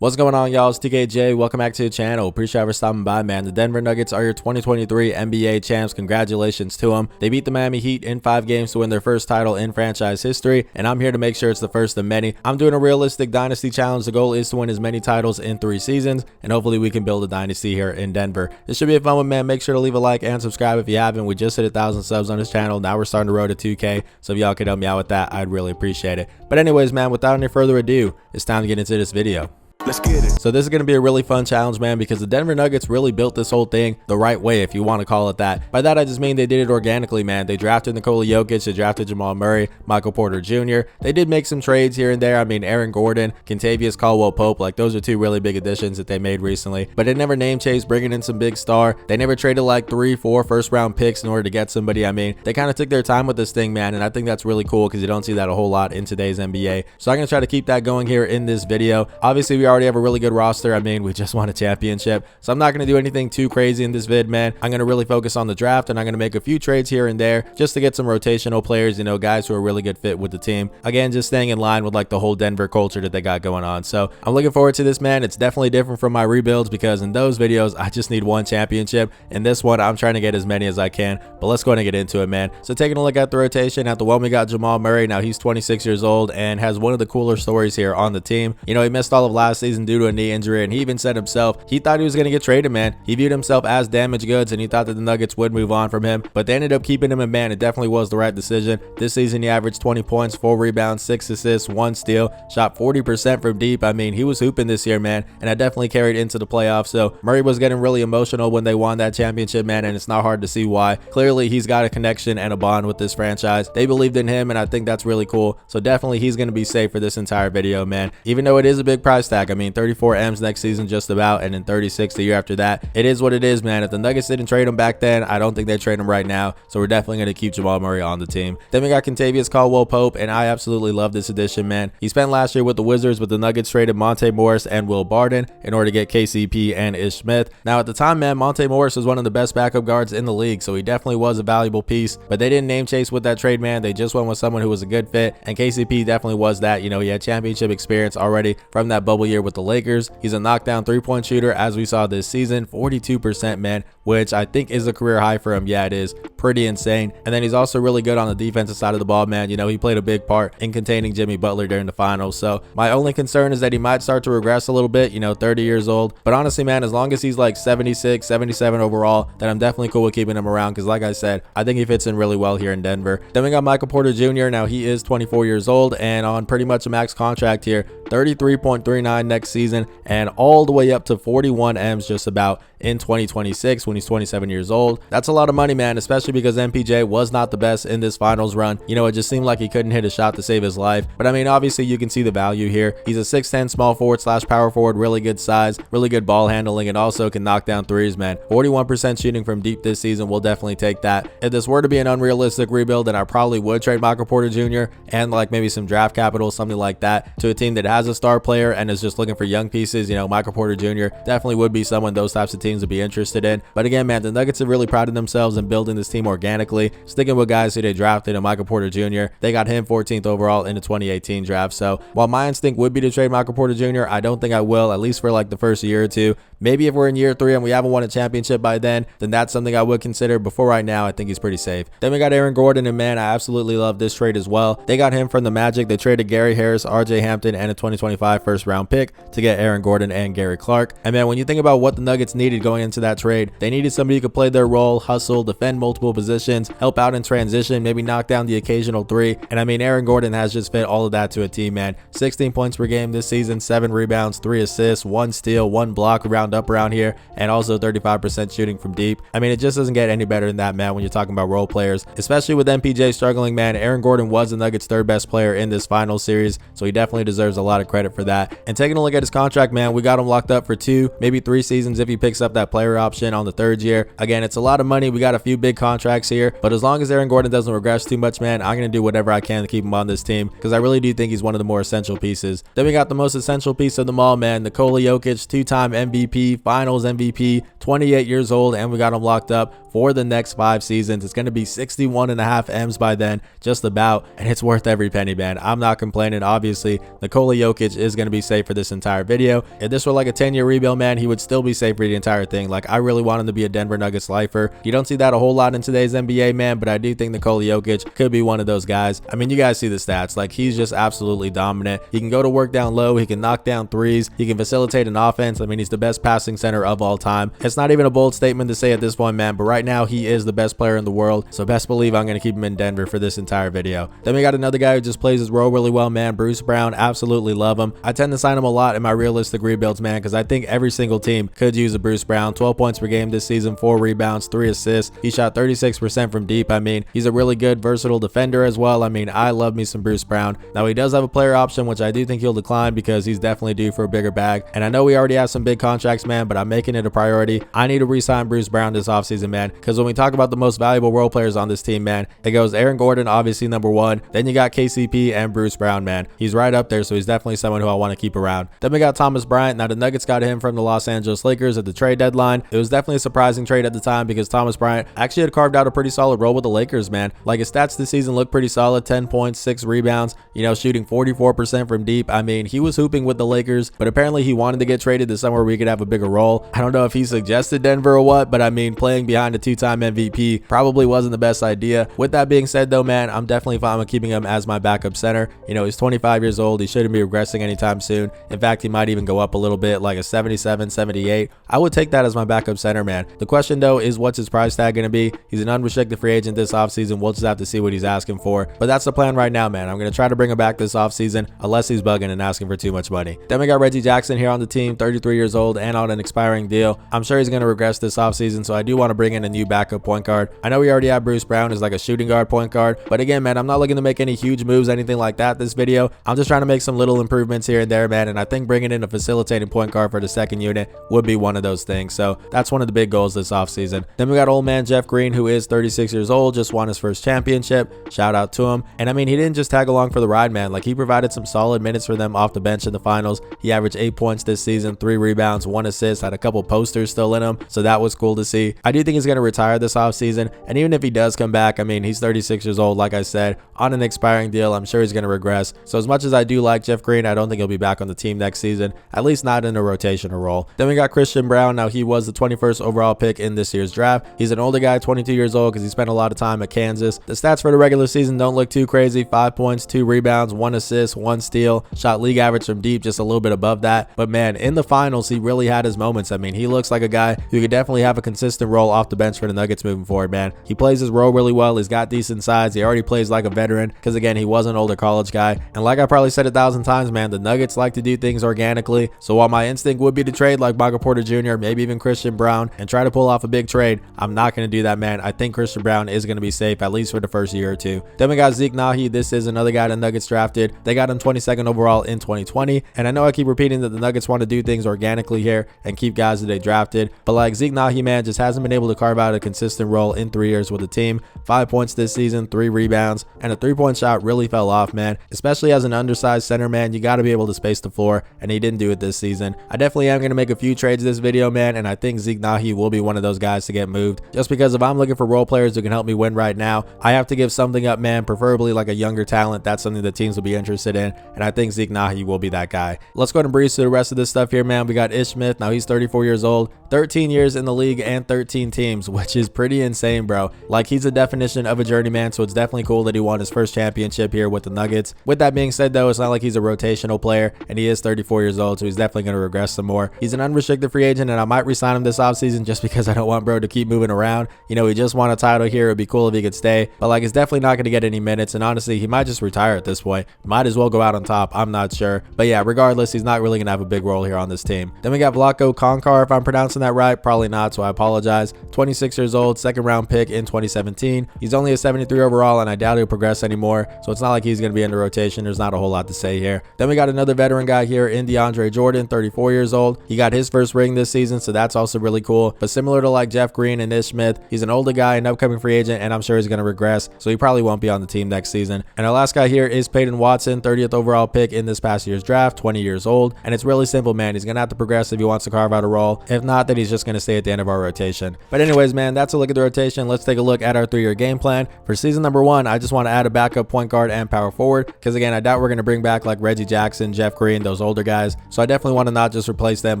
What's going on, y'all? It's TKJ. Welcome back to the channel. Appreciate you for stopping by, man. The Denver Nuggets are your 2023 NBA champs. Congratulations to them. They beat the Miami Heat in 5 games to win their first title in franchise history, and I'm here to make sure it's the first of many. I'm doing a realistic dynasty challenge. The goal is to win as many titles in 3 seasons, and hopefully we can build a dynasty here in Denver. This should be a fun one, man. Make sure to leave a like and subscribe if you haven't. We just hit 1,000 subs on this channel. Now we're starting to road to 2K, so if y'all could help me out with that, I'd really appreciate it. But anyways, man, without any further ado, it's time to get into this video. Let's get it. So this is going to be a really fun challenge, man, because the Denver Nuggets really built this whole thing the right way, if you want to call it that. By that, I just mean they did it organically, man. They drafted Nikola Jokic, they drafted Jamal Murray, Michael Porter Jr. They did make some trades here and there. I mean, Aaron Gordon, Kentavious Caldwell-Pope, like those are 2 really big additions that they made recently. But they never name chased, bringing in some big star. They never traded like 3-4 first-round picks in order to get somebody. I mean, they kind of took their time with this thing, man, and I think that's really cool because you don't see that a whole lot in today's NBA. So I'm going to try to keep that going here in this video. Obviously, we already have a really good roster. I mean, we just won a championship, so I'm not going to do anything too crazy in this vid, man. I'm going to really focus on the draft, and I'm going to make a few trades here and there just to get some rotational players, you know, guys who are really good fit with the team. Again, just staying in line with like the whole Denver culture that they got going on. So I'm looking forward to this, man. It's definitely different from my rebuilds because in those videos, I just need 1 championship. In this one, I'm trying to get as many as I can, but let's go ahead and get into it, man. So taking a look at the rotation, at the one, we got Jamal Murray. Now he's 26 years old and has one of the cooler stories here on the team. You know, he missed all of last season due to a knee injury, and he even said himself he thought he was going to get traded, man. He viewed himself as damaged goods, and he thought that the Nuggets would move on from him, but they ended up keeping him, and man, it definitely was the right decision. This season, he averaged 20 points, 4 rebounds, 6 assists, 1 steal, shot 40% from deep. I mean, he was hooping this year, man, and that definitely carried into the playoffs. So Murray was getting really emotional when they won that championship, man, and it's not hard to see why. Clearly, he's got a connection and a bond with this franchise. They believed in him, and I think that's really cool. So definitely, he's going to be safe for this entire video, man. Even though it is a big price tag, I mean, 34 M's next season just about, and then 36 the year after that. It is what it is, man. If the Nuggets didn't trade him back then, I don't think they trade him right now. So we're definitely going to keep Jamal Murray on the team. Then we got Kentavious Caldwell-Pope, and I absolutely love this addition, man. He spent last year with the Wizards, but the Nuggets traded Monte Morris and Will Barton in order to get KCP and Ish Smith. Now at the time, man, Monte Morris was one of the best backup guards in the league, so he definitely was a valuable piece, but they didn't name chase with that trade, man. They just went with someone who was a good fit, and KCP definitely was that. You know, he had championship experience already from that bubble year with the Lakers. He's a knockdown 3-point shooter, as we saw this season, 42%, man, which I think is a career high for him. Yeah, it is pretty insane. And then he's also really good on the defensive side of the ball, man. You know, he played a big part in containing Jimmy Butler during the finals. So my only concern is that he might start to regress a little bit, you know, 30 years old. But honestly, man, as long as he's like 76, 77 overall, then I'm definitely cool with keeping him around because like I said, I think he fits in really well here in Denver. Then we got Michael Porter Jr. Now he is 24 years old and on pretty much a max contract here, 33.39 next season and all the way up to 41 M's just about in 2026 when he's 27 years old. That's a lot of money, man, especially because MPJ was not the best in this finals run. You know, it just seemed like he couldn't hit a shot to save his life. But I mean, obviously you can see the value here. He's a 6'10 small forward / power forward, really good size, really good ball handling, and also can knock down threes, man. 41% shooting from deep this season. We'll definitely take that. If this were to be an unrealistic rebuild, then I probably would trade Michael Porter Jr. and like maybe some draft capital, something like that, to a team that has a star player and is just looking for young pieces. You know, Michael Porter Jr. definitely would be someone those types of teams would be interested in. But again, man, the Nuggets have really prided themselves in building this team organically, sticking with guys who they drafted, and Michael Porter Jr. They got him 14th overall in the 2018 draft. So while my instinct would be to trade Michael Porter Jr., I don't think I will, at least for like the first year or two. Maybe if we're in year 3 and we haven't won a championship by then that's something I would consider. Before right now, I think he's pretty safe. Then we got Aaron Gordon, and man, I absolutely love this trade as well. They got him from the Magic. They traded Gary Harris, RJ Hampton, and a 2025 first round pick to get Aaron Gordon and Gary Clark. And man, when you think about what the Nuggets needed going into that trade, they needed somebody who could play their role, hustle, defend multiple positions, help out in transition, maybe knock down the occasional 3. And I mean, Aaron Gordon has just fit all of that to a team, man. 16 points per game this season, 7 rebounds, 3 assists, 1 steal, 1 block round up around here, and also 35% shooting from deep. I mean, it just doesn't get any better than that, man, when you're talking about role players, especially with MPJ struggling, man. Aaron Gordon was the Nuggets' 3rd best player in this final series, so he definitely deserves a lot of credit for that. And taking a look at his contract, man, we got him locked up for 2, maybe 3 seasons if he picks up that player option on the 3rd year. Again, it's a lot of money. We got a few big contracts here, but as long as Aaron Gordon doesn't regress too much, man, I'm going to do whatever I can to keep him on this team because I really do think he's one of the more essential pieces. Then we got the most essential piece of them all, man, Nikola Jokic, 2-time MVP, finals MVP, 28 years old, and we got him locked up for the next 5 seasons. It's going to be 61.5 M's by then, just about, and it's worth every penny, man. I'm not complaining. Obviously, Nikola Jokic is going to be safe for this entire video. If this were like a 10-year rebuild, man, he would still be safe for the entire thing. Like, I really want him to be a Denver Nuggets lifer. You don't see that a whole lot in today's NBA, man, but I do think Nikola Jokic could be one of those guys. I mean, you guys see the stats. Like, he's just absolutely dominant. He can go to work down low. He can knock down threes. He can facilitate an offense. I mean, he's the best passing center of all time. It's not even a bold statement to say at this point, man, but right now he is the best player in the world. So best believe I'm going to keep him in Denver for this entire video. Then we got another guy who just plays his role really well, man. Bruce Brown. Absolutely love him. I tend to sign him a lot in my realistic rebuilds, man, because I think every single team could use a Bruce Brown. 12 points per game this season, 4 rebounds, 3 assists. He shot 36% from deep. I mean, he's a really good, versatile defender as well. I mean, I love me some Bruce Brown. Now, he does have a player option, which I do think he'll decline because he's definitely due for a bigger bag. And I know we already have some big contracts, man, but I'm making it a priority. I need to re-sign Bruce Brown this offseason, man, because when we talk about the most valuable role players on this team, man, it goes Aaron Gordon, obviously number 1. Then you got KCP and Bruce Brown, man. He's right up there, so he's definitely someone who I want to keep around. Then we got Thomas Bryant. Now, the Nuggets got him from the Los Angeles Lakers at the trade deadline. It was definitely a surprising trade at the time because Thomas Bryant actually had carved out a pretty solid role with the Lakers, man. Like, his stats this season look pretty solid. 10 points, 6 rebounds, you know, shooting 44% from deep. I mean, he was hooping with the Lakers, but apparently he wanted to get traded to somewhere where he could have a bigger role. I don't know if he suggested Denver or what, but I mean, playing behind a 2-time MVP probably wasn't the best idea. With that being said, though, man, I'm definitely fine with keeping him as my backup center. You know, he's 25 years old. He shouldn't be regressing anytime soon. In fact, he might even go up a little bit, like a 77, 78. I would take that as my backup center, man. The question, though, is what's his price tag going to be? He's an unrestricted free agent this offseason. We'll just have to see what he's asking for. But that's the plan right now, man. I'm going to try to bring him back this offseason unless he's bugging and asking for too much money. Then we got Reggie Jackson here on the team, 33 years old and on an expiring deal. I'm sure he's going to regress this offseason, so I do want to bring in a new backup point guard. I know we already have Bruce Brown as like a shooting guard point guard, but again, man, I'm not looking to make any huge moves, anything like that this video. I'm just trying to make some little improvements here and there, man, and I think bringing in a facilitating point guard for the second unit would be one of those things. So that's one of the big goals this offseason. Then we got old man Jeff Green, who is 36 years old, just won his first championship. Shout out to him. And I mean, he didn't just tag along for the ride, man. Like, he provided some solid minutes for them off the bench in the finals. He averaged 8 points this season, 3 rebounds, 1 assist, had a couple posters still in him, so that was cool to see. I do think he's going to retire this offseason, and even if he does come back, I mean, he's 36 years old, like I said, on an expiring deal. I'm sure he's going to regress. So as much as I do like Jeff Green, I don't think he'll be back on the team next season, at least not in a rotational role. Then we got Christian Brown. Now, he was the 21st overall pick in this year's draft. He's an older guy, 22 years old, because he spent a lot of time at Kansas. The stats for the regular season don't look too crazy. 5 points, 2 rebounds, 1 assist, 1 steal, shot league average from deep, just a little bit above that. But man, in the finals, he really had his moments. I mean, he looks like a guy who could definitely have a consistent role off the bench for the Nuggets moving forward, man. He plays his role really well. He's got decent size. He already plays like a veteran because, again, he was an older college guy. And like I probably said 1,000 times, man, the Nuggets like to do things organically. So while my instinct would be to trade like Michael Porter Jr., maybe even Christian Brown, and try to pull off a big trade, I'm not going to do that, man. I think Christian Brown is going to be safe, at least for the first year or two. Then we got Zeke Nahi. This is another guy the Nuggets drafted. They got him 22nd overall in 2020. And I know I keep repeating that the Nuggets want to do things organically here and keep guys that they drafted, but like Zeke Nahi, man, just hasn't been able to carve out a consistent role in 3 years with the team. 5 points this season, 3 rebounds, and a 3-point shot really fell off, man. Especially as an undersized center, man, you got to be able to space the floor, and he didn't do it this season. I definitely am going to make a few trades this video, man, and I think Zeke Nahi will be one of those guys to get moved, just because if I'm looking for role players who can help me win right now, I have to give something up, man, preferably like a younger talent. That's something that teams will be interested in, and I think Zeke Nahi will be that guy. Let's go ahead and breeze through the rest of this stuff here, man. We got Ish Smith. Now, he's 34 years old, 13 years in the league and 13 teams, which is pretty insane, bro. Like, he's a definition of a journeyman, so it's definitely cool that he won his first championship here with the Nuggets. With that being said, though, it's not like he's a rotational player, and he is 34 years old, so he's definitely going to regress some more. He's an unrestricted free agent, and I might re-sign him this offseason just because I don't want bro to keep moving around. You know, he just won a title here. It'd be cool if he could stay, but like, it's definitely not going to get any minutes, and honestly, he might just retire at this point. Might as well go out on top. I'm not sure, but yeah, regardless, he's not really going to have a big role here on this team. Then we got Vlatko Konkar, if I'm pronouncing that right, probably not, so I apologize. 26 years old, 2nd round pick in 2017. He's only a 73 overall, and I doubt he'll progress anymore, so it's not like he's going to be in the rotation. There's not a whole lot to say here. Then we got another veteran guy here in DeAndre Jordan, 34 years old. He got his first ring this season, so that's also really cool. But similar to like Jeff Green and Ish Smith, he's an older guy, an upcoming free agent, and I'm sure he's going to regress, so he probably won't be on the team next season. And our last guy here is Peyton Watson, 30th overall pick in this past year's draft, 20 years old. And it's really simple, man. He's going to have to progress if he wants to carve out a role. If not, then he's just going to stay at the end of our rotation. But anyway, anyways, man, that's a look at the rotation. Let's take a look at our 3-year game plan. For season number 1, I just want to add a backup point guard and power forward, because again, I doubt we're going to bring back like Reggie Jackson, Jeff Green, those older guys. So I definitely want to not just replace them,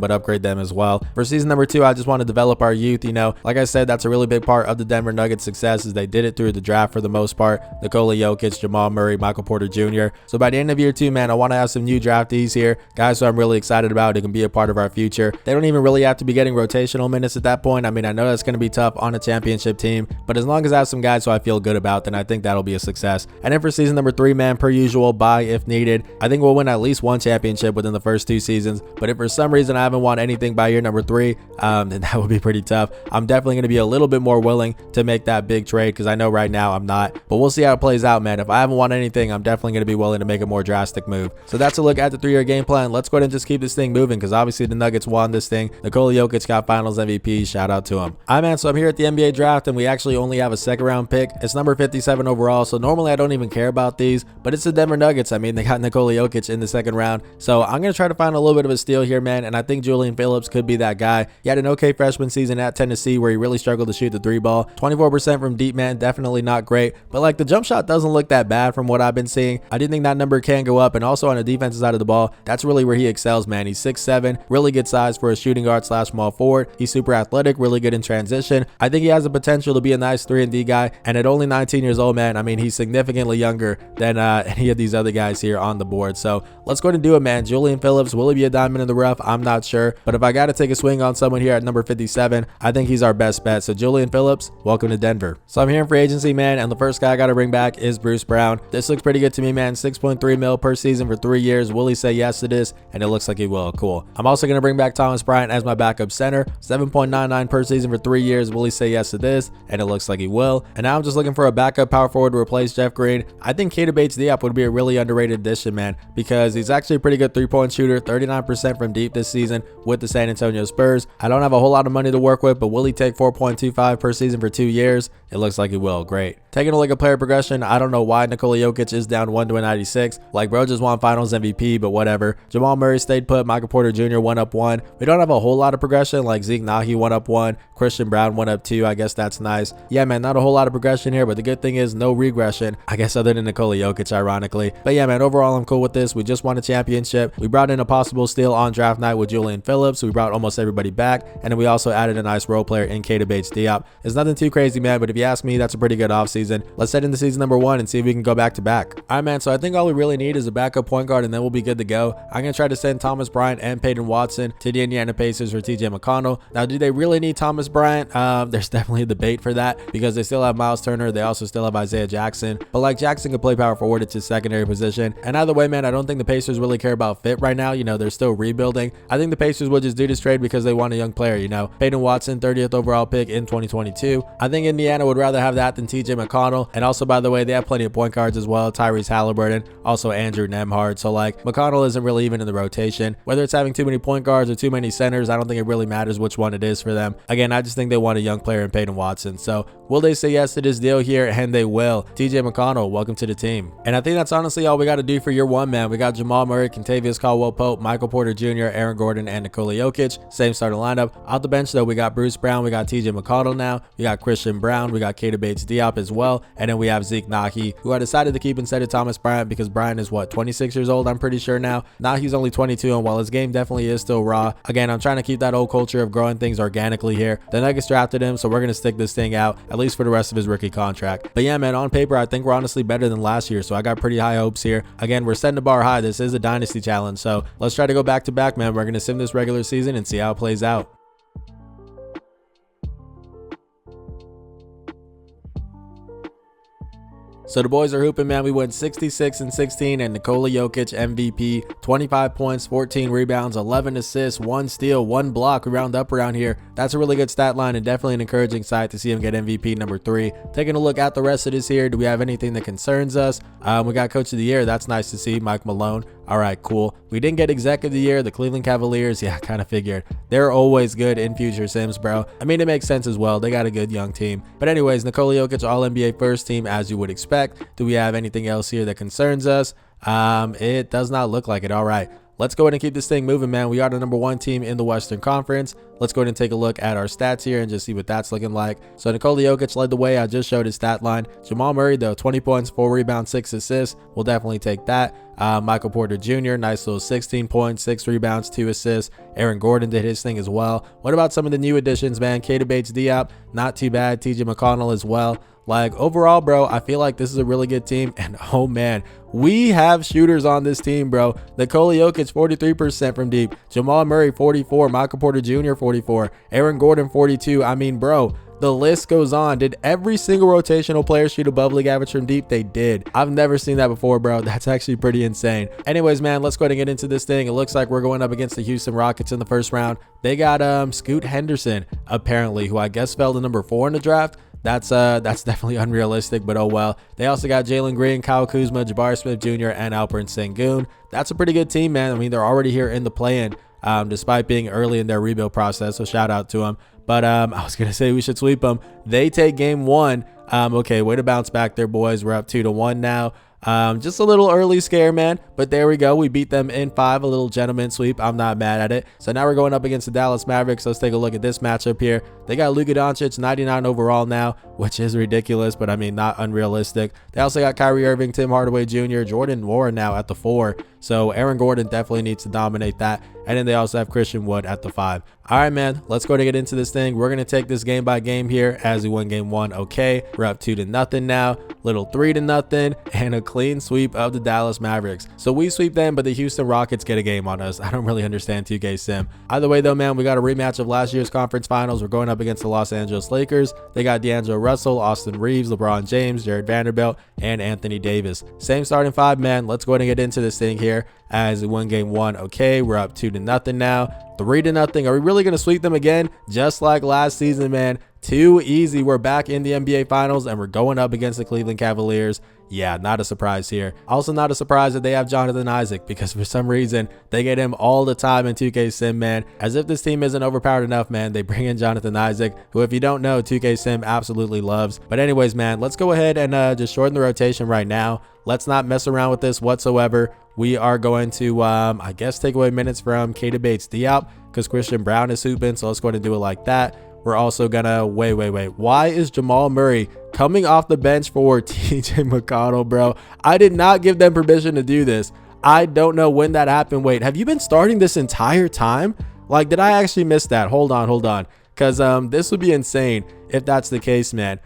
but upgrade them as well. For season number 2, I just want to develop our youth. You know, like I said, that's a really big part of the Denver Nuggets success, is they did it through the draft for the most part. Nikola Jokic, Jamal Murray, Michael Porter Jr. So by the end of year 2, man, I want to have some new draftees here, guys who I'm really excited about, who can be a part of our future. They don't even really have to be getting rotational minutes at that point. I mean, I know that's going to be tough on a championship team, but as long as I have some guys who I feel good about, then I think that'll be a success. And then for season number 3, man, per usual, buy if needed. I think we'll win at least one championship within the first 2 seasons, but if for some reason I haven't won anything by year number 3, then that would be pretty tough. I'm definitely going to be a little bit more willing to make that big trade, because I know right now I'm not, but we'll see how it plays out, man. If I haven't won anything, I'm definitely going to be willing to make a more drastic move. So that's a look at the 3-year game plan. Let's go ahead and just keep this thing moving, because obviously the Nuggets won this thing. Nikola Jokic got finals MVP. Shout out to him. Alright, man, so I'm here at the NBA draft, and we actually only have a 2nd round pick. It's number 57 overall, so normally I don't even care about these, but it's the Denver Nuggets. I mean, they got Nikola Jokic in the 2nd round, so I'm going to try to find a little bit of a steal here, man, and I think Julian Phillips could be that guy. He had an okay freshman season at Tennessee where he really struggled to shoot the 3 ball. 24% from deep, man, definitely not great, but like the jump shot doesn't look that bad from what I've been seeing. I do think that number can go up, and also on the defensive side of the ball, that's really where he excels, man. He's 6'7", really good size for a shooting guard / small forward. He's super athletic, really good in transition. I think he has the potential to be a nice 3-and-D guy, and at only 19 years old, man, I mean, he's significantly younger than any of these other guys here on the board. So let's go ahead and do it, man. Julian Phillips, will he be a diamond in the rough? I'm not sure, but if I got to take a swing on someone here at number 57, I think he's our best bet. So Julian Phillips, welcome to Denver. So I'm here in free agency, man, and the first guy I got to bring back is Bruce Brown. This looks pretty good to me, man. 6.3 mil per season for 3 years. Will he say yes to this? And it looks like he will. Cool. I'm also going to bring back Thomas Bryant as my backup center. 7.99 per season for 3 years. Will he say yes to this? And it looks like he will. And now I'm just looking for a backup power forward to replace Jeff Green. I think Keita Bates-Diop would be a really underrated addition, man, because he's actually a pretty good 3-point shooter, 39% from deep this season with the San Antonio Spurs. I don't have a whole lot of money to work with, but will he take 4.25 per season for 2 years? It looks like he will. Great. Taking a look at player progression, I don't know why Nikola Jokic is down 1 to a 96. Like, bro just won finals MVP, but whatever. Jamal Murray stayed put. Michael Porter Jr. went up 1. We don't have a whole lot of progression. Like Zeke Nahi went up 1. Christian Brown went up 2. I guess that's nice. Yeah, man, not a whole lot of progression here, but the good thing is no regression, I guess, other than Nikola Jokic, ironically. But yeah, man, overall, I'm cool with this. We just won a championship. We brought in a possible steal on draft night with Julian Phillips. We brought almost everybody back, and then we also added a nice role player in Keita Bates-Diop. It's nothing too crazy, man, but if you ask me, that's a pretty good offseason. Let's head into season number 1 and see if we can go back to back. All right, man, so I think all we really need is a backup point guard, and then we'll be good to go. I'm going to try to send Thomas Bryant and Peyton Watson to the Indiana Pacers for TJ McConnell. Now, do they really need Thomas Bryant? There's definitely a debate for that, because they still have Miles Turner. They also still have Isaiah Jackson, but like Jackson could play power forward. It's his secondary position. And either way, man, I don't think the Pacers really care about fit right now. You know, they're still rebuilding. I think the Pacers would just do this trade because they want a young player. You know, Peyton Watson, 30th overall pick in 2022. I think Indiana would rather have that than TJ McConnell. And also, by the way, they have plenty of point guards as well. Tyrese Halliburton, also Andrew Nembhard. So like, McConnell isn't really even in the rotation. Whether it's having too many point guards or too many centers, I don't think it really matters which one it is for them. Again, I just think they want a young player in Peyton Watson. So will they say yes to this deal here? And they will. TJ McConnell, welcome to the team. And I think that's honestly all we got to do for year 1, man. We got Jamal Murray, Kentavious Caldwell-Pope, Michael Porter Jr., Aaron Gordon, and Nikola Jokic. Same starting lineup. Off the bench, though, we got Bruce Brown. We got TJ McConnell now. We got Christian Brown. We got Keita Bates-Diop as well. And then we have Zeke Nahi, who I decided to keep instead of Thomas Bryant because Bryant is, what, 26 years old, I'm pretty sure now. Nahi's only 22, and while his game definitely is still raw, again, I'm trying to keep that old culture of growing things organically here. The Nuggets drafted him, so we're going to stick this thing out, at least for the rest of his rookie contract. But yeah, man, on paper, I think we're honestly better than last year, so I got pretty high hopes here. Again, we're setting the bar high. This is a Dynasty challenge, so let's try to go back to back, man. We're going to sim this regular season and see how it plays out. So the boys are hooping, man. We went 66-16, and Nikola Jokic MVP, 25 points, 14 rebounds, 11 assists, 1 steal, 1 block. We round up around here. That's a really good stat line and definitely an encouraging sight to see him get MVP number 3. Taking a look at the rest of this here, do we have anything that concerns us? We got Coach of the Year. That's nice to see, Mike Malone. All right, cool. We didn't get Exec of the Year. The Cleveland Cavaliers, yeah, I kind of figured. They're always good in future sims, bro. I mean, it makes sense as well. They got a good young team. But anyways, Nikola Jokic, All-NBA first team, as you would expect. Do we have anything else here that concerns us? It does not look like it. All right. let's go ahead and keep this thing moving, man. We are the #1 team in the Western Conference. Let's go ahead and take a look at our stats here and just see what that's looking like. So Nikola Jokic led the way. I just showed his stat line. Jamal Murray, though, 20 points, 4 rebounds, 6 assists. We'll definitely take that. Michael Porter Jr., nice little 16 points, 6 rebounds, 2 assists. Aaron Gordon did his thing as well. What about some of the new additions, man? Keita Bates-Diop, not too bad. TJ McConnell as well. Like, overall, bro, I feel like this is a really good team. And oh man, we have shooters on this team, bro. Nikola Jokic, 43% from deep. Jamal Murray, 44. Michael Porter Jr., 44. Aaron Gordon, 42. I mean, bro, the list goes on. Did every single rotational player shoot above league average from deep? They did. I've never seen that before, bro. That's actually pretty insane. Anyways, man, let's go ahead and get into this thing. It looks like we're going up against the Houston Rockets in the first round. They got Scoot Henderson, apparently, who I guess fell to #4 in the draft. That's definitely unrealistic, but oh well. They also got Jalen Green, Kyle Kuzma, Jabari Smith Jr., and Alperen Sengun. That's a pretty good team, man. I mean, they're already here in the play-in, despite being early in their rebuild process, so shout out to them. But I was going to say we should sweep them. They take game 1. Okay, way to bounce back there, boys. We're up 2-1 now. Just a little early scare, man, but there we go. We beat them in 5, a little gentleman sweep. I'm not mad at it. So now we're going up against the Dallas Mavericks. Let's take a look at this matchup here. They got Luka Doncic, 99 overall now, which is ridiculous, but I mean, not unrealistic. They also got Kyrie Irving, Tim Hardaway Jr., Jordan Moore now at the 4. So Aaron Gordon definitely needs to dominate that. And then they also have Christian Wood at the 5. All right, man, let's go to get into this thing. We're going to take this game by game here as we win game 1. Okay, we're up 2-0 now, little 3-0, and a clean sweep of the Dallas Mavericks. So we sweep them, but the Houston Rockets get a game on us. I don't really understand 2K Sim. Either way, though, man, we got a rematch of last year's conference finals. We're going up against the Los Angeles Lakers. They got D'Angelo Russell, Austin Reeves, LeBron James, Jared Vanderbilt, and Anthony Davis. Same starting 5, man. Let's go ahead and get into this thing here as we win game 1. Okay, we're up 2-0 now, 3-0. Are we really going to sweep them again? Just like last season, man. Too easy. We're back in the NBA Finals, and we're going up against the Cleveland Cavaliers. Yeah, not a surprise here. Also not a surprise that they have Jonathan Isaac, because for some reason, they get him all the time in 2K Sim, man. As if this team isn't overpowered enough, man. They bring in Jonathan Isaac, who, if you don't know, 2K Sim absolutely loves. But anyways, man, let's go ahead and just shorten the rotation right now. Let's not mess around with this whatsoever. We are going to, I guess, take away minutes from Keita Bates-Diop because Christian Brown is hooping. So let's go ahead and do it like that. We're also gonna wait. Why is Jamal Murray coming off the bench for TJ McConnell, bro? I did not give them permission to do this. I don't know when that happened. Wait, have you been starting this entire time? Like, did I actually miss that? Hold on. Because this would be insane if that's the case, man.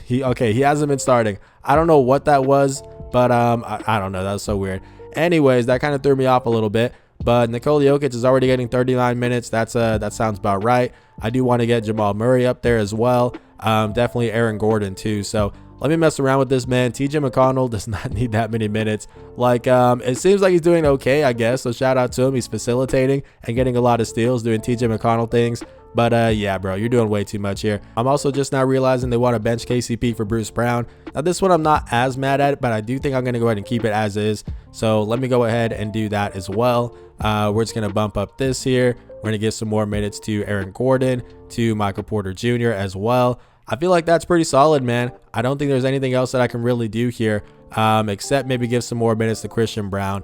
He hasn't been starting. I don't know what that was, but I don't know. That was so weird. Anyways, that kind of threw me off a little bit. But Nikola Jokic is already getting 39 minutes. That sounds about right. I do want to get Jamal Murray up there as well. Definitely Aaron Gordon too. So let me mess around with this, man. TJ McConnell does not need that many minutes. Like, it seems like he's doing okay, I guess. So shout out to him. He's facilitating and getting a lot of steals, doing TJ McConnell things. But yeah, bro, you're doing way too much here. I'm also just now realizing they want to bench KCP for Bruce Brown. Now, this one I'm not as mad at, but I do think I'm going to go ahead and keep it as is. So let me go ahead and do that as well. We're just going to bump up this here. We're going to give some more minutes to Aaron Gordon, to Michael Porter Jr. as well. I feel like that's pretty solid, man. I don't think there's anything else that I can really do here, except maybe give some more minutes to Christian Brown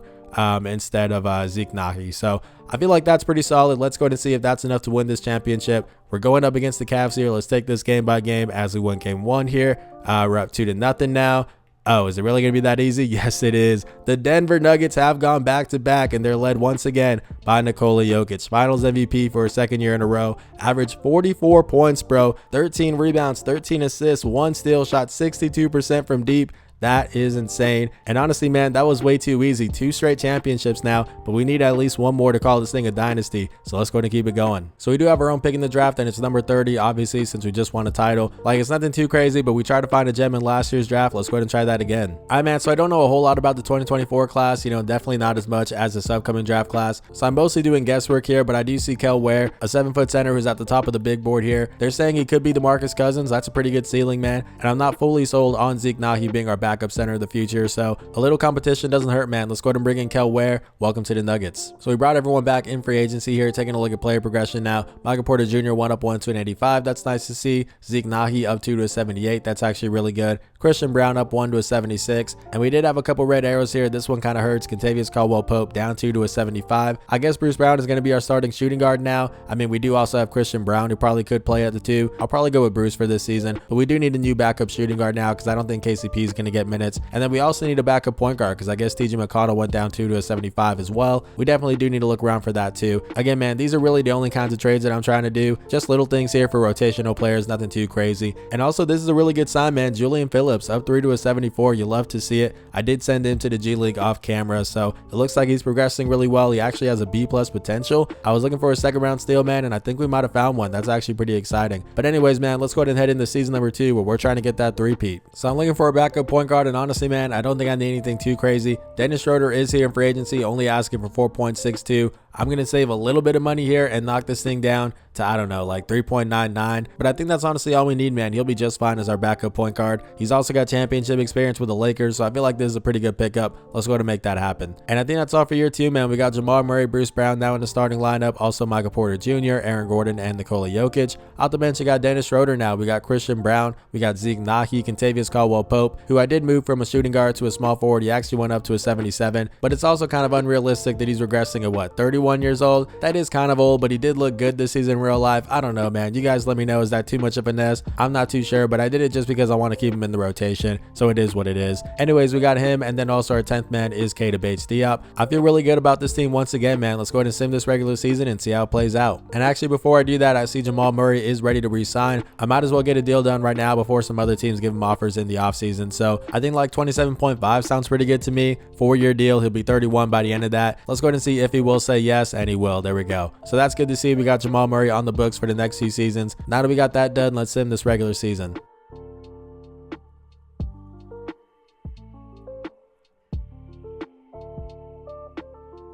instead of Zeke Nahi. So I feel like that's pretty solid. Let's go ahead and see if that's enough to win this championship. We're going up against the Cavs here. Let's take this game by game as we win game 1 here. We're up 2-0 now. Oh, is it really going to be that easy? Yes, it is. The Denver Nuggets have gone back-to-back, and they're led once again by Nikola Jokic. Finals MVP for a second year in a row. Averaged 44 points, bro. 13 rebounds, 13 assists, 1 steal, shot 62% from deep. That is insane. And honestly, man, that was way too easy. 2 straight championships now, but we need at least 1 more to call this thing a dynasty. So let's go ahead and keep it going. So we do have our own pick in the draft, and it's number 30, obviously, since we just won a title. Like, it's nothing too crazy, but we tried to find a gem in last year's draft. Let's go ahead and try that again. All right, man, so I don't know a whole lot about the 2024 class, definitely not as much as this upcoming draft class. So I'm mostly doing guesswork here, but I do see Kel Ware, a 7-foot center who's at the top of the big board here. They're saying he could be DeMarcus Cousins. That's a pretty good ceiling, man. And I'm not fully sold on Zeke Nahi being our backup backup center of the future. So a little competition doesn't hurt, man. Let's go ahead and bring in Kel Ware. Welcome to the Nuggets. So we brought everyone back in free agency here, taking a look at player progression now. Michael Porter Jr. went up 1 to an 85. That's nice to see. Zeke Nahi up 2 to a 78. That's actually really good. Christian Brown up 1 to a 76. And we did have a couple red arrows here. This one kind of hurts. Kentavious Caldwell-Pope down 2 to a 75. I guess Bruce Brown is going to be our starting shooting guard now. I mean, we do also have Christian Brown, who probably could play at the 2. I'll probably go with Bruce for this season, but we do need a new backup shooting guard now because I don't think KCP is going to get minutes. And then we also need a backup point guard because I guess TJ McConnell went down 2 to a 75 as well. We definitely do need to look around for that too. Again, man, these are really the only kinds of trades that I'm trying to do. Just little things here for rotational players, nothing too crazy. And also, this is a really good sign, man. Julian Phillips up 3 to a 74. You love to see it. I did send him to the G League off camera, so it looks like he's progressing really well. He actually has a B+ potential. I was looking for a second round steal, man, and I think we might have found one. That's actually pretty exciting. But anyways, man, let's go ahead and head into season number 2 where we're trying to get that three-peat. So I'm looking for a backup point guard, and honestly, man, I don't think I need anything too crazy. Dennis Schroeder is here in free agency, only asking for 4.62. I'm going to save a little bit of money here and knock this thing down to, I don't know, like 3.99. But I think that's honestly all we need, man. He'll be just fine as our backup point guard. He's also got championship experience with the Lakers, so I feel like this is a pretty good pickup. Let's go to make that happen. And I think that's all for year 2, man. We got Jamal Murray, Bruce Brown now in the starting lineup. Also Michael Porter Jr., Aaron Gordon, and Nikola Jokic. Out the bench, we got Dennis Schroeder now. We got Christian Brown. We got Zeke Nahi, Kentavious Caldwell-Pope, who I did move from a shooting guard to a small forward. He actually went up to a 77, but it's also kind of unrealistic that he's regressing at what, 31 years old? That is kind of old, but he did look good this season in real life. I don't know, man. You guys let me know. Is that too much of a finesse? I'm not too sure, but I did it just because I want to keep him in the rotation, so it is what it is. Anyways, we got him, and then also our 10th man is Keita Bates-Diop. I feel really good about this team once again, man. Let's go ahead and sim this regular season and see how it plays out. And actually, before I do that, I see Jamal Murray is ready to re-sign. I might as well get a deal done right now before some other teams give him offers in the offseason. So I think like 27.5 sounds pretty good to me. 4-year deal. He'll be 31 by the end of that. Let's go ahead and see if he will say yes, and he will. There we go. So that's good to see. We got Jamal Murray on the books for the next few seasons. Now that we got that done, let's sim this regular season.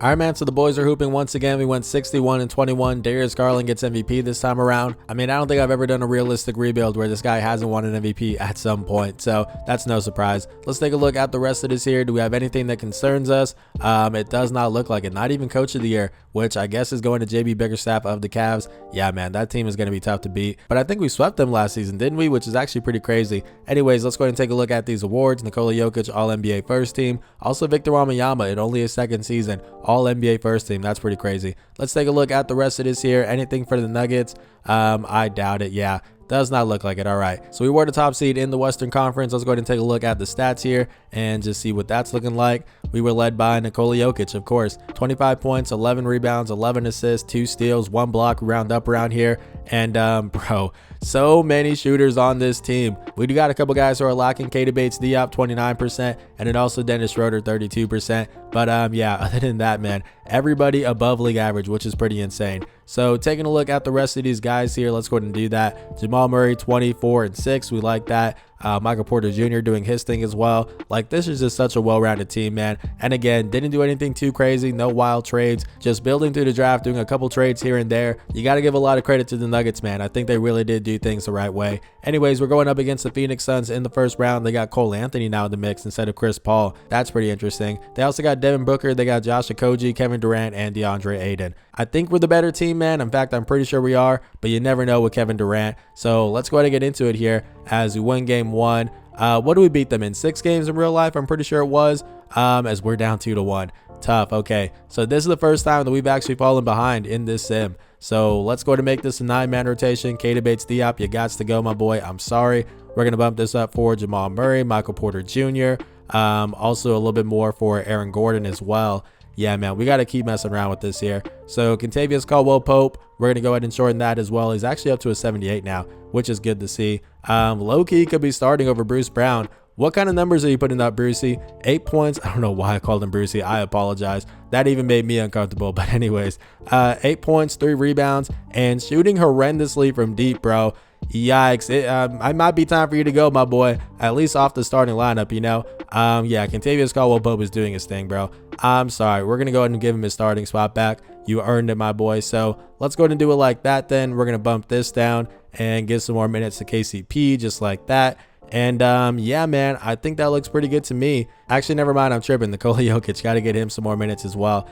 All right, man, so the boys are hooping once again. We went 61-21. Darius Garland gets MVP this time around. I mean, I don't think I've ever done a realistic rebuild where this guy hasn't won an MVP at some point, so that's no surprise. Let's take a look at the rest of this here. Do we have anything that concerns us? It does not look like it. Not even Coach of the Year, which I guess is going to JB Bickerstaff of the Cavs. Yeah, man, that team is going to be tough to beat. But I think we swept them last season, didn't we? Which is actually pretty crazy. Anyways, let's go ahead and take a look at these awards. Nikola Jokic, All-NBA First Team. Also, Victor Wembanyama in only his second season. All-NBA First Team. That's pretty crazy. Let's take a look at the rest of this here. Anything for the Nuggets? I doubt it. Yeah. Does not look like it. All right, so we were the top seed in the Western Conference. Let's go ahead and take a look at the stats here and just see what that's looking like. We were led by Nikola Jokic, of course. 25 points, 11 rebounds, 11 assists, 2 steals, 1 block, round up around here. And bro, so many shooters on this team. We do got a couple guys who are lacking. Keita Bates-Diop 29%, and then also Dennis Schroeder 32%. But yeah, other than that, man, everybody above league average, which is pretty insane. So taking a look at the rest of these guys here, let's go ahead and do that. Jamal Murray 24-6, we like that. Michael Porter Jr. doing his thing as well. Like, this is just such a well-rounded team, man. And again, didn't do anything too crazy, no wild trades, just building through the draft, doing a couple trades here and there. You got to give a lot of credit to the Nuggets, man. I think they really did do things the right way. Anyways, we're going up against the Phoenix Suns in the first round. They got Cole Anthony now in the mix instead of Chris Paul. That's pretty interesting. They also got Devin Booker, they got Josh Okogie, Kevin Durant, and DeAndre Ayton. I think we're the better team, man. In fact, I'm pretty sure we are, but you never know with Kevin Durant. So let's go ahead and get into it here as we win game 1. What do we beat them in? 6 games in real life? I'm pretty sure it was, as we're down 2-1. Tough. Okay, so this is the first time that we've actually fallen behind in this sim. So let's go ahead and make this a 9-man rotation. Keita Bates-Diop, you got to go, my boy. I'm sorry. We're going to bump this up for Jamal Murray, Michael Porter Jr., also a little bit more for Aaron Gordon as well. Yeah, man, we got to keep messing around with this here. So Kentavious Caldwell-Pope, we're going to go ahead and shorten that as well. He's actually up to a 78 now, which is good to see. Low-key could be starting over Bruce Brown. What kind of numbers are you putting up, Brucey? 8 points. I don't know why I called him Brucey. I apologize. That even made me uncomfortable. But anyways, 8 points, 3 rebounds, and shooting horrendously from deep, bro. Yikes. It might be time for you to go, my boy. At least off the starting lineup, you know. Yeah, Kentavious Caldwell-Pope is doing his thing, bro. I'm sorry. We're going to go ahead and give him his starting spot back. You earned it, my boy. So let's go ahead and do it like that then. We're going to bump this down and give some more minutes to KCP just like that. And yeah, man, I think that looks pretty good to me. Actually, never mind, I'm tripping. Nikola Jokic, got to get him some more minutes as well.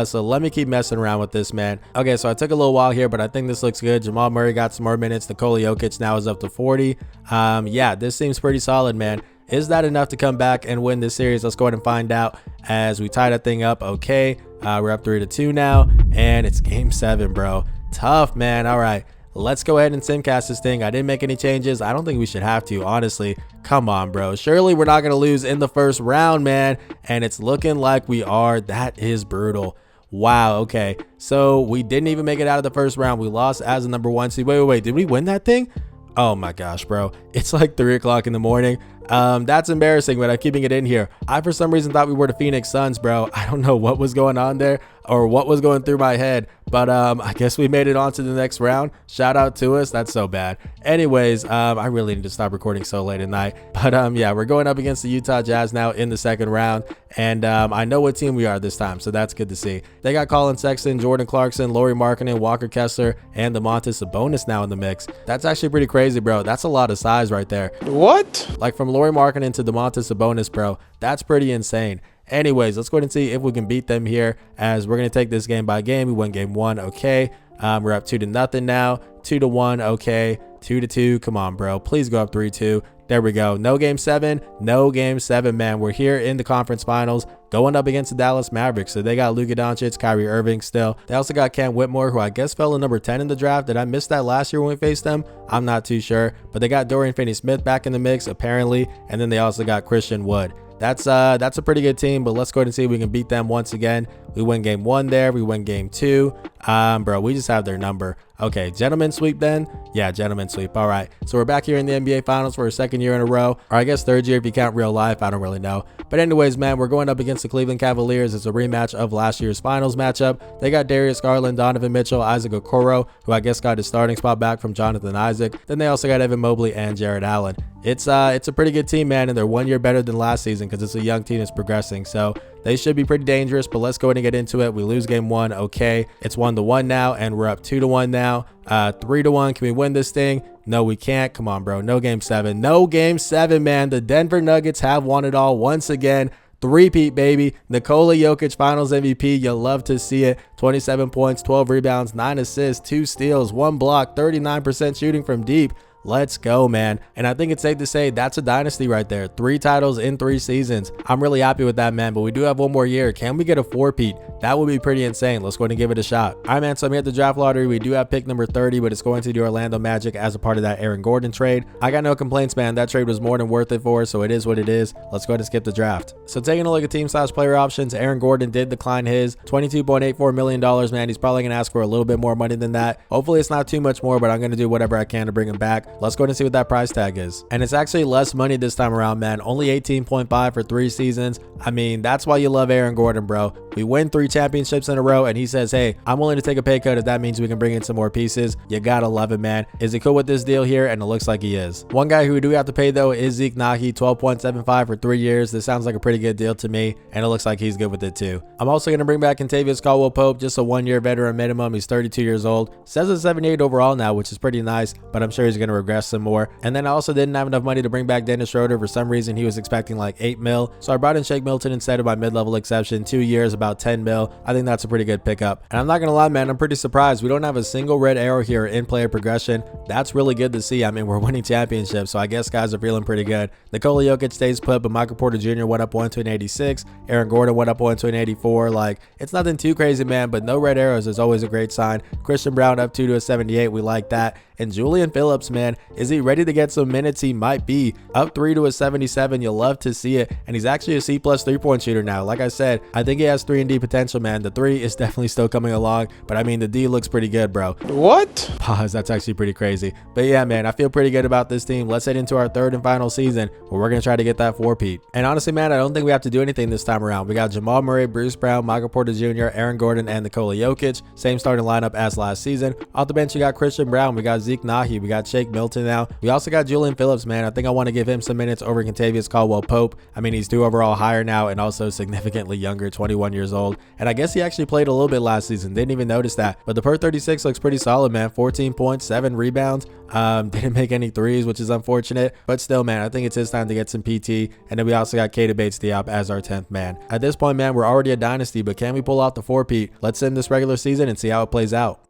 So let me keep messing around with this, man. Okay, so I took a little while here, but I think this looks good. Jamal Murray got some more minutes. Nikola Jokic now is up to 40. Yeah, this seems pretty solid, man. Is that enough to come back and win this series? Let's go ahead and find out as we tie that thing up. Okay, we're up 3-2 now, and it's game 7, bro. Tough, man. All right. Let's go ahead and simcast this thing. I didn't make any changes. I don't think we should have to, honestly. Come on, bro. Surely we're not going to lose in the first round, man. And it's looking like we are. That is brutal. Wow. Okay. So we didn't even make it out of the first round. We lost as a number 1 seed. Wait. Did we win that thing? Oh my gosh, bro. It's like 3 o'clock in the morning. That's embarrassing, but I'm keeping it in here. I, for some reason, thought we were the Phoenix Suns, bro. I don't know what was going on there or what was going through my head, but I guess we made it on to the next round. Shout out to us. That's so bad. Anyways, I really need to stop recording so late at night, but yeah, we're going up against the Utah Jazz now in the second round, and I know what team we are this time, so that's good to see. They got Colin Sexton, Jordan Clarkson, Lauri Markkanen, Walker Kessler, and Domantas Sabonis now in the mix. That's actually pretty crazy, bro. That's a lot of size right there. What? Like from Lauri Markkanen to Domantas Sabonis, bro. That's pretty insane. Anyways, let's go ahead and see if we can beat them here, as we're going to take this game by game. We won game 1. Okay. We're up 2-0 now. 2-1. Okay. 2-2. Come on, bro. Please go up 3-2. There we go. No game 7. No game 7, man. We're here in the conference finals going up against the Dallas Mavericks. So they got Luka Doncic, Kyrie Irving still. They also got Cam Whitmore, who I guess fell in number 10 in the draft. Did I miss that last year when we faced them? I'm not too sure. But they got Dorian Finney-Smith back in the mix, apparently. And then they also got Christian Wood. That's a pretty good team, but let's go ahead and see if we can beat them once again. We win game 1 there. We win game 2. Bro, we just have their number. Okay, gentlemen sweep then. Yeah, gentlemen sweep. All right, so we're back here in the NBA Finals for a second year in a row, or I guess third year if you count real life. I don't really know. But anyways, man, we're going up against the Cleveland Cavaliers. It's a rematch of last year's finals matchup. They got Darius Garland, Donovan Mitchell, Isaac Okoro, who I guess got his starting spot back from Jonathan Isaac. Then they also got Evan Mobley and Jared Allen. It's a pretty good team, man, and they're 1 year better than last season because it's a young team that's progressing. So they should be pretty dangerous, but let's go ahead and get into it. We lose game 1. Okay, it's 1-1 now, and we're up 2-1 now. 3-1. Can we win this thing? No, we can't. Come on, bro. No game 7. No game 7, man. The Denver Nuggets have won it all once again. Three-peat, baby. Nikola Jokic, Finals MVP. You'll love to see it. 27 points, 12 rebounds, 9 assists, 2 steals, 1 block, 39% shooting from deep. Let's go, man. And I think it's safe to say that's a dynasty right there. 3 titles in 3 seasons. I'm really happy with that, man, but we do have 1 more year. Can we get a 4-peat? That would be pretty insane. Let's go ahead and give it a shot. All right, man, so I'm here at the draft lottery. We do have pick number 30, but it's going to the Orlando Magic as a part of that Aaron Gordon trade. I got no complaints, man. That trade was more than worth it for us, so it is what it is. Let's go ahead and skip the draft. So taking a look at team/player options, Aaron Gordon did decline his $22.84 million, man. He's probably going to ask for a little bit more money than that. Hopefully it's not too much more, but I'm going to do whatever I can to bring him back. Let's go ahead and see what that price tag is. And it's actually less money this time around, man. Only 18.5 for 3 seasons. I mean, that's why you love Aaron Gordon, bro. We win 3 championships in a row, and he says, hey, I'm willing to take a pay cut if that means we can bring in some more pieces. You gotta love it, man. Is he cool with this deal here? And it looks like he is. One guy who we do have to pay, though, is Zeke Naki, 12.75 for 3 years. This sounds like a pretty good deal to me, and it looks like he's good with it, too. I'm also going to bring back Kentavious Caldwell-Pope, just a 1 year veteran minimum. He's 32 years old. Says it's 78 overall now, which is pretty nice, but I'm sure he's going to regress some more. And then I also didn't have enough money to bring back Dennis Schroeder. For some reason, he was expecting like 8 mil. So I brought in Shake Milton instead of my mid-level exception. 2 years, about 10 mil. I think that's a pretty good pickup. And I'm not going to lie, man, I'm pretty surprised. We don't have a single red arrow here in player progression. That's really good to see. I mean, we're winning championships, so I guess guys are feeling pretty good. Nikola Jokic stays put, but Michael Porter Jr. went up 1 to an 86. Aaron Gordon went up 1 to an 84. Like, it's nothing too crazy, man, but no red arrows is always a great sign. Christian Brown up 2 to a 78. We like that. And Julian Phillips, man, is he ready to get some minutes? He might be. Up 3 to a 77. You'll love to see it. And he's actually a C+ 3-point shooter now. Like I said, I think he has 3-and-D potential, man. The 3 is definitely still coming along, but I mean, the D looks pretty good, bro. What? Pause. That's actually pretty crazy. But yeah, man, I feel pretty good about this team. Let's head into our 3rd and final season where we're going to try to get that 4-peat. And honestly, man, I don't think we have to do anything this time around. We got Jamal Murray, Bruce Brown, Michael Porter Jr., Aaron Gordon, and Nikola Jokic. Same starting lineup as last season. Off the bench, you got Christian Brown. We got Zeke Zeke Nahi. We got Shake Milton now. We also got Julian Phillips, man. I think I want to give him some minutes over Contavious Caldwell-Pope. I mean, he's 2 overall higher now and also significantly younger, 21 years old. And I guess he actually played a little bit last season. Didn't even notice that. But the per 36 looks pretty solid, man. 14 points, 7 rebounds. Didn't make any threes, which is unfortunate. But still, man, I think it's his time to get some PT. And then we also got Keita Bates-Diop as our 10th man. At this point, man, we're already a dynasty, but can we pull out the 4-peat? Let's end this regular season and see how it plays out.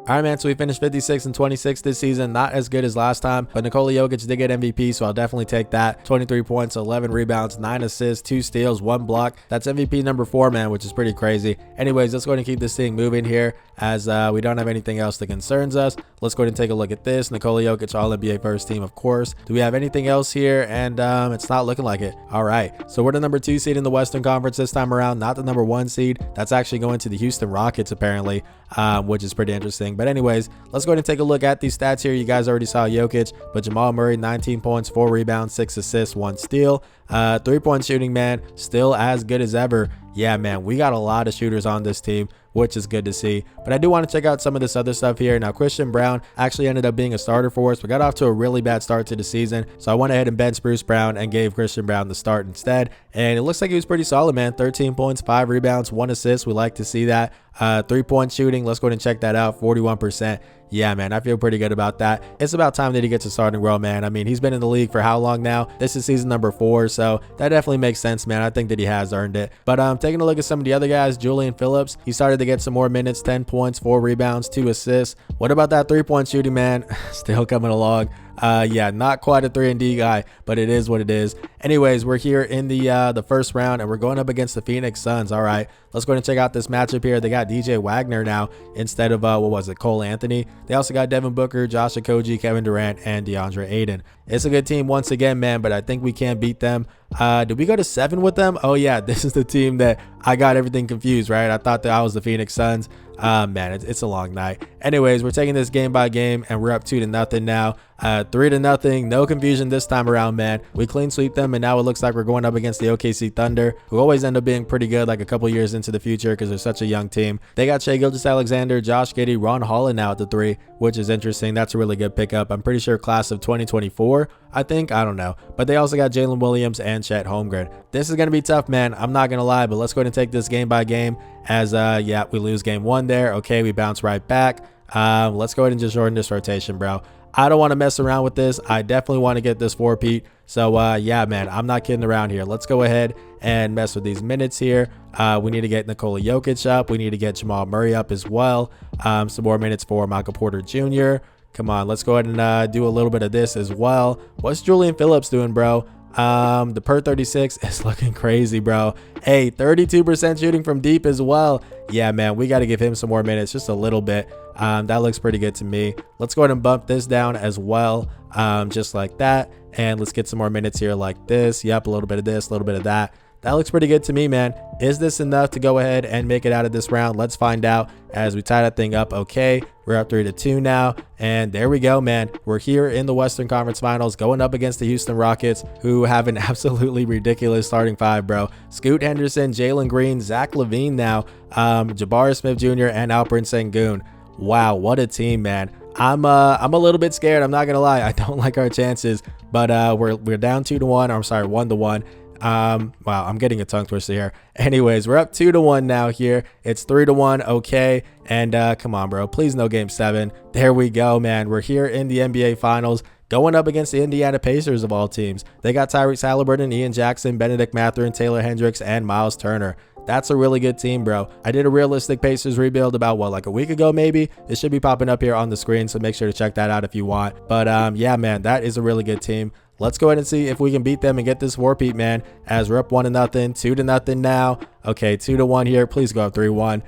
All right, man, so we finished 56 and 26 this season. Not as good as last time, but Nikola Jokic did get MVP, so I'll definitely take that. 23 points, 11 rebounds, 9 assists, 2 steals, 1 block. That's MVP number 4, man, which is pretty crazy. Anyways, let's go ahead and keep this thing moving here as we don't have anything else that concerns us. Let's go ahead and take a look at this. Nikola Jokic, All-NBA first team, of course. Do we have anything else here? And it's not looking like it. All right, so we're the number 2 seed in the Western Conference this time around, not the number 1 seed. That's actually going to the Houston Rockets, apparently, which is pretty interesting. But anyways, let's go ahead and take a look at these stats here. You guys already saw Jokic, but Jamal Murray, 19 points, 4 rebounds, 6 assists, 1 steal. 3-point shooting, man, still as good as ever. Yeah, man, we got a lot of shooters on this team, which is good to see. But I do want to check out some of this other stuff here. Now, Christian Brown actually ended up being a starter for us. We got off to a really bad start to the season, so I went ahead and benched Bruce Brown and gave Christian Brown the start instead. And it looks like he was pretty solid, man. 13 points, 5 rebounds, 1 assist. We like to see that. 3-point shooting, let's go ahead and check that out, 41%. Yeah, man, I feel pretty good about that. It's about time that he gets a starting role, man. I mean, he's been in the league for how long now? This is season number 4, so that definitely makes sense, man. I think that he has earned it. But taking a look at some of the other guys, Julian Phillips, he started to get some more minutes, 10 points, 4 rebounds, 2 assists. What about that 3-point shooting, man? Still coming along. Yeah, not quite a 3-and-D guy, but it is what it is. Anyways, we're here in the first round, and we're going up against the Phoenix Suns. All right, let's go ahead and check out this matchup here. They got DJ Wagner now instead of, what was it, Cole Anthony. They also got Devin Booker, Josh Okogie, Kevin Durant, and DeAndre Ayton. It's a good team once again, man, but I think we can beat them. Did we go to 7 with them? Oh, yeah, this is the team that I got everything confused, right? I thought that I was the Phoenix Suns. Man, it's a long night. Anyways, we're taking this game by game, and we're up 2-0 now. 3-0. No confusion this time around, man. We clean sweep them, and now it looks like we're going up against the OKC Thunder, who always end up being pretty good like a couple years into the future because they're such a young team. They got Shai Gilgeous-Alexander, Josh Giddey, Ron Holland now at the 3, which is interesting. That's a really good pickup. I'm pretty sure class of 2024, I think. I don't know. But they also got Jalen Williams and Chet Holmgren. This is going to be tough, man. I'm not going to lie, but let's go ahead and take this game by game as, yeah, we lose game 1 there. Okay, we bounce right back. Let's go ahead and just shorten this rotation, bro. I don't want to mess around with this. I definitely want to get this 4-peat. So, yeah, man, I'm not kidding around here. Let's go ahead and mess with these minutes here. We need to get Nikola Jokic up. We need to get Jamal Murray up as well. Some more minutes for Michael Porter Jr. Come on, let's go ahead and do a little bit of this as well. What's Julian Phillips doing, bro? The per 36 is looking crazy, bro. Hey, 32% shooting from deep as well. Yeah, man, we got to give him some more minutes, just a little bit. That looks pretty good to me. Let's go ahead and bump this down as well, just like that. And let's get some more minutes here like this. Yep, a little bit of this, a little bit of that. That looks pretty good to me, man. Is this enough to go ahead and make it out of this round? Let's find out as we tie that thing up. Okay, we're up 3-2 now. And there we go, man. We're here in the Western Conference Finals going up against the Houston Rockets, who have an absolutely ridiculous starting 5, bro. Scoot Henderson, Jalen Green, Zach LaVine now, Jabari Smith Jr., and Alperen Sengun. Wow, what a team, man. I'm a little bit scared. I'm not going to lie. I don't like our chances, but we're down 2-1. I'm sorry, 1-1. Wow, I'm getting a tongue twister here. Anyways, we're up 2-1 now here. It's 3-1. Okay. And come on, bro, please no game 7. There we go, man. We're here in the NBA Finals going up against the Indiana Pacers of all teams. They got Tyrese Halliburton, Ian Jackson, Benedict Mathurin, Taylor Hendricks, and Miles Turner. That's a really good team, bro. I did a realistic Pacers rebuild about, what, like a week ago maybe? It should be popping up here on the screen, so make sure to check that out if you want. But yeah, man, that is a really good team. Let's go ahead and see if we can beat them and get this 4-peat, man, as we're up 1-0, 2-0 now. Okay, 2-1 here. Please go up 3-1.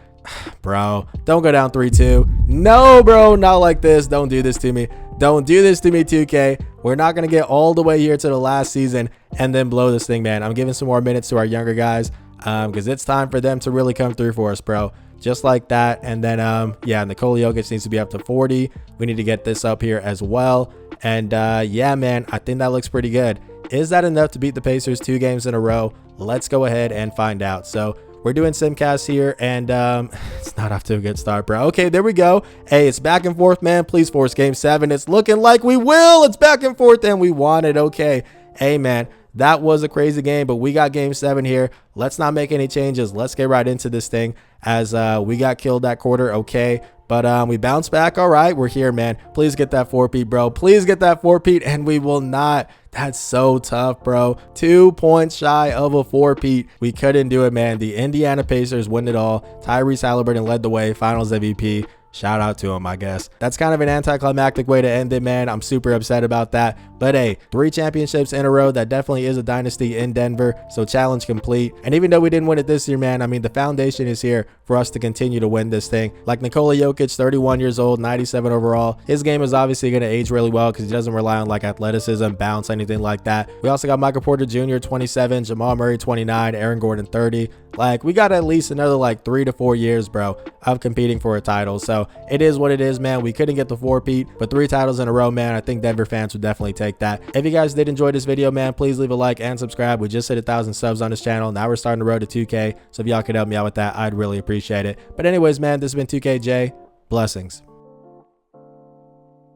Bro, don't go down 3-2. No, bro, not like this. Don't do this to me. Don't do this to me, 2K. We're not going to get all the way here to the last season and then blow this thing, man. I'm giving some more minutes to our younger guys because it's time for them to really come through for us, bro. Just like that. And then, yeah, Nikola Jokic needs to be up to 40. We need to get this up here as well. And yeah, man, I think that looks pretty good. Is that enough to beat the Pacers 2 games in a row? Let's go ahead and find out. So We're doing simcast here, and it's not off to a good start, bro. Okay, there we go. Hey, it's back and forth, man. Please force game 7. It's looking like we will. It's back and forth, and we won it. Okay. Hey, man. That was a crazy game, but we got game 7 here. Let's not make any changes. Let's get right into this thing, as we got killed that quarter. Okay. But we bounced back. All right, we're here, man. Please get that four-peat, bro. Please get that four-peat, and we will not. That's so tough, bro. 2 points shy of a four-peat. We couldn't do it, man. The Indiana Pacers win it all. Tyrese Halliburton led the way. Finals MVP. Shout out to him, I guess. That's kind of an anticlimactic way to end it, man. I'm super upset about that. But hey, 3 championships in a row. That definitely is a dynasty in Denver. So challenge complete. And even though we didn't win it this year, man, I mean, the foundation is here for us to continue to win this thing. Like Nikola Jokic, 31 years old, 97 overall. His game is obviously going to age really well because he doesn't rely on like athleticism, bounce, anything like that. We also got Michael Porter Jr., 27, Jamal Murray, 29, Aaron Gordon, 30. Like, we got at least another like 3 to 4 years, bro, of competing for a title. So it is what it is, man. We couldn't get the four-peat, but 3 titles in a row, man. I think Denver fans would definitely take that. If you guys did enjoy this video, man, please leave a like and subscribe. We just hit 1,000 subs on this channel. Now we're starting the road to 2K. So if y'all could help me out with that, I'd really appreciate it. But anyways, man, this has been 2KJ. Blessings.